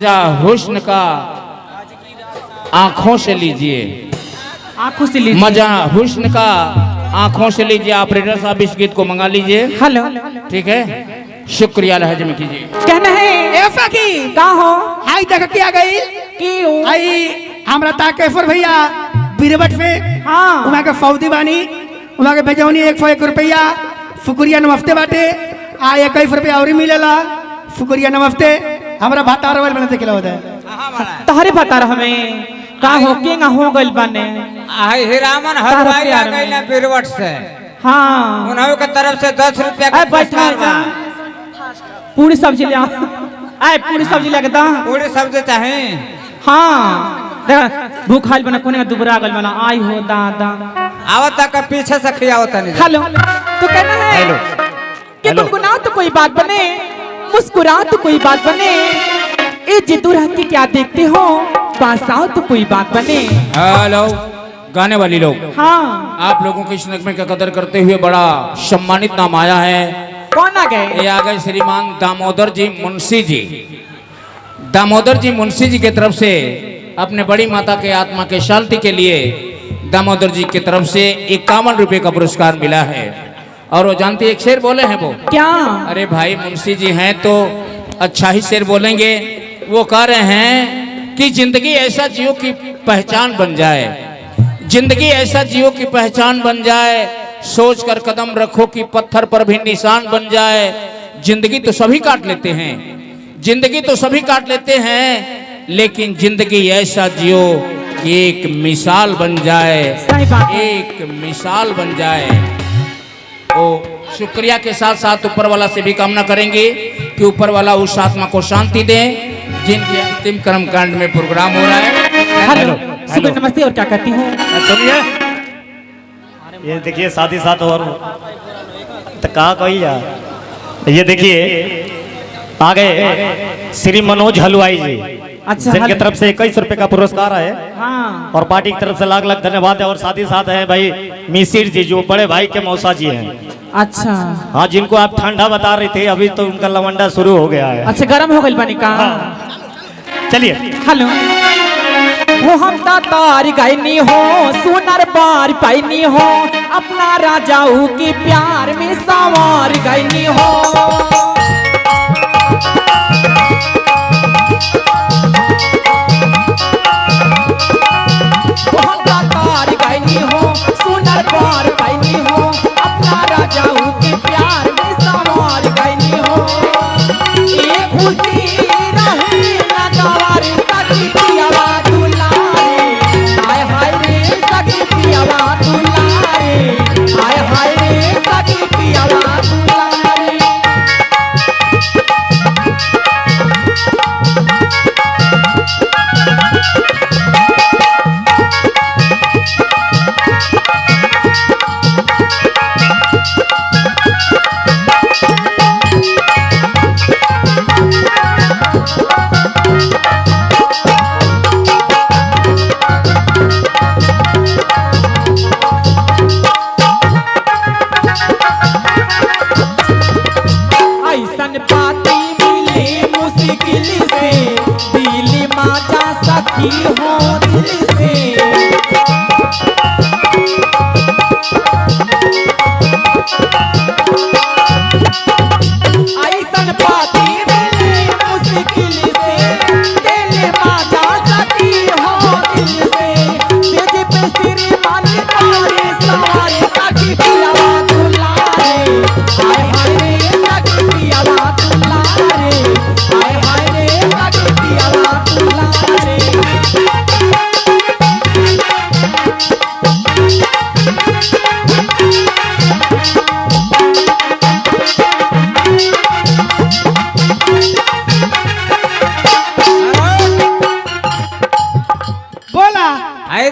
हुस्न का आंखों से लीजिए, आंखों से लीजिए मजा हुस्न का आंखों से लीजिए। ऑपरेटर साहब इस गीत को मंगा लीजिए। हेलो, ठीक है, शुक्रिया लहजे में कीजिए। कहना है ऐसा की का हो हाई तक क्या गई क्यों? आई हमरा ताकेश्वर भैया बीरबट से हाँ उमा के फौजी बानी उमा के भेजौनी 101 रुपया शुक्रिया नमस्ते बाटे आ 21 रुपया और मिलेला शुक्रिया नमस्ते। हमरा भातार वाले बनते खिला होता है तहरे बता रहा हमें का हो के ना हो गइल बने। आई हिरामन हलवाई आ गई ना बिरवट से। हाँ उन्हों के तरफ से 10 रुपया का पुरस्कार बा। पूरी सब्जी ले आओ। आए पूरी सब्जी लेके दा। पूरी सब्जी चाहे। हाँ देख भूख खाइल बना कोने दुबरा गइल बना। आई हो दादा आवता का पीछे से खियावता नहीं। हेलो तो कहना है हेलो कि गुनगुनाओ तो कोई बात बने, मुस्कुराओ तो कोई बात बने, ए जितू रह के क्या देखते हो, पास आओ तो कोई बात बने। हेलो गाने वाली लोग, हाँ आप लोगों की इस नगमे का कदर करते हुए बड़ा सम्मानित नाम आया है। कौन आ गए? ये आ गए श्रीमान दामोदर जी मुंशी जी। दामोदर जी मुंशी जी की तरफ से अपने बड़ी माता के आत्मा के शांति के लिए दामोदर जी की तरफ से 51 रुपए का पुरस्कार मिला है। और वो जानती एक शेर बोले हैं वो क्या? अरे भाई मुंशी जी हैं तो अच्छा ही शेर बोलेंगे। वो कह रहे हैं कि जिंदगी ऐसा जियो की पहचान बन जाए, जिंदगी ऐसा जियो की पहचान बन जाए, सोच कर कदम रखो कि पत्थर पर भी निशान बन जाए। जिंदगी तो सभी काट लेते हैं, जिंदगी तो सभी काट लेते हैं, लेकिन जिंदगी ऐसा जियो कि एक मिसाल बन जाए, सही बात है। एक मिसाल बन जाए। ओ शुक्रिया के साथ साथ ऊपर वाला से भी कामना करेंगे कि ऊपर वाला उस आत्मा को शांति दे जिनके अंतिम कर्म कांड में प्रोग्राम हो रहा है। हेलो सुबह नमस्ते और क्या कहती हूँ? सुनिए ये देखिए साथ ही साथ और तो कहाँ कही जा ये देखिए आ गए श्री मनोज हलवाई जी। अच्छा जिनके तरफ से 21 रुपए का पुरस्कार है हाँ और पार्टी की तरफ से लाख लाख धन्यवाद है। और साथ ही साथ है भाई मिसिर जी जो बड़े भाई के मौसा जी हैं। अच्छा हाँ जिनको आप ठंडा बता रहे थे अभी तो उनका लवंडा शुरू हो गया है। अच्छा गरम हो गइल बनी का? चलिए हेलो वो हम तार गायनी हो सुनर बार पाइनी हो अपना राजाऊ के प्यार में सवार गायनी हो।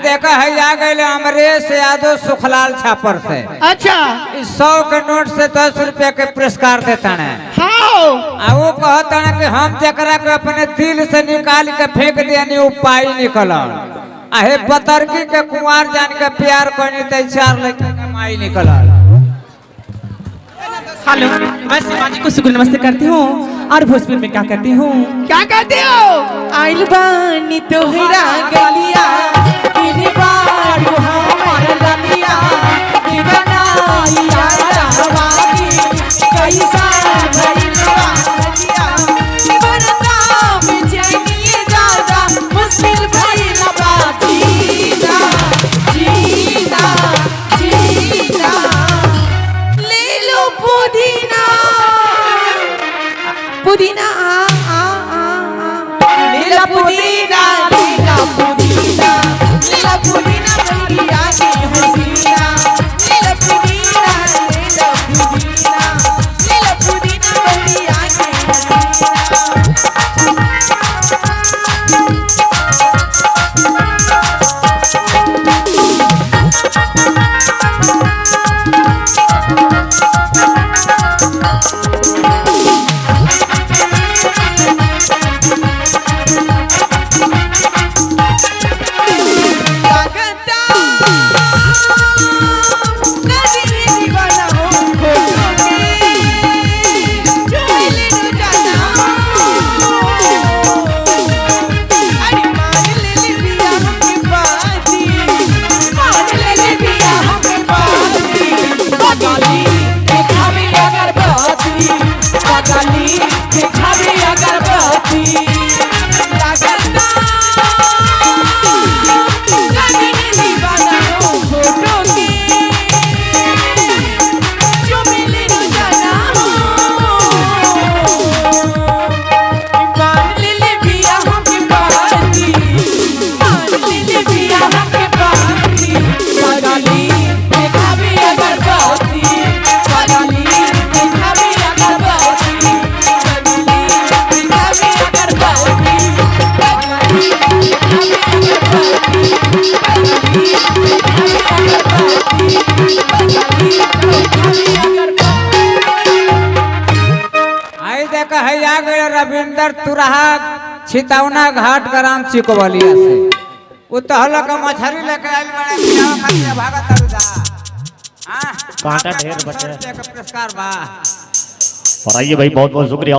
देखा है आ गए अमरेश यादव सुखलाल छापर से। अच्छा 100 के नोट से 10 रुपया के पुरस्कार देता है। हाँ वो कहता है कि हम जकरा के अपने दिल से निकाल के फेंक दिया उपाय निकल आहे पतरकी के कुमार जान के प्यार करनी तो 4 लड़के के माई निकल। हेलो मैं शिवाजी को शुक्र नमस्ते करती हूँ और भोजपुर में क्या कहती हूँ? क्या कहते हो? आइल बानी तोहरा गलिया किनी बारू हमार ललिया दीवाना यारा वागी कैसा भइल बा गलिया बरता बेचैनी ज्यादा मुश्किल भइल बा जीना जीना जीना ले लो पुदीना पुदीना लीला पुदीना लीला पुदीना लीला पुदीना बंगिया की हसीना लीला पुदीना लीला पुदीना लीला पुदीना बंगिया की रविंदर तुरहा छितौना घाट ग्राम चिकवलिया से वो तहल का मछली लेके आइल बड़े पियावा खातिर भागत तारू जा हां कांटा ढेर बचे पुरस्कार बा और आइए भाई बहुत बहुत शुक्रिया।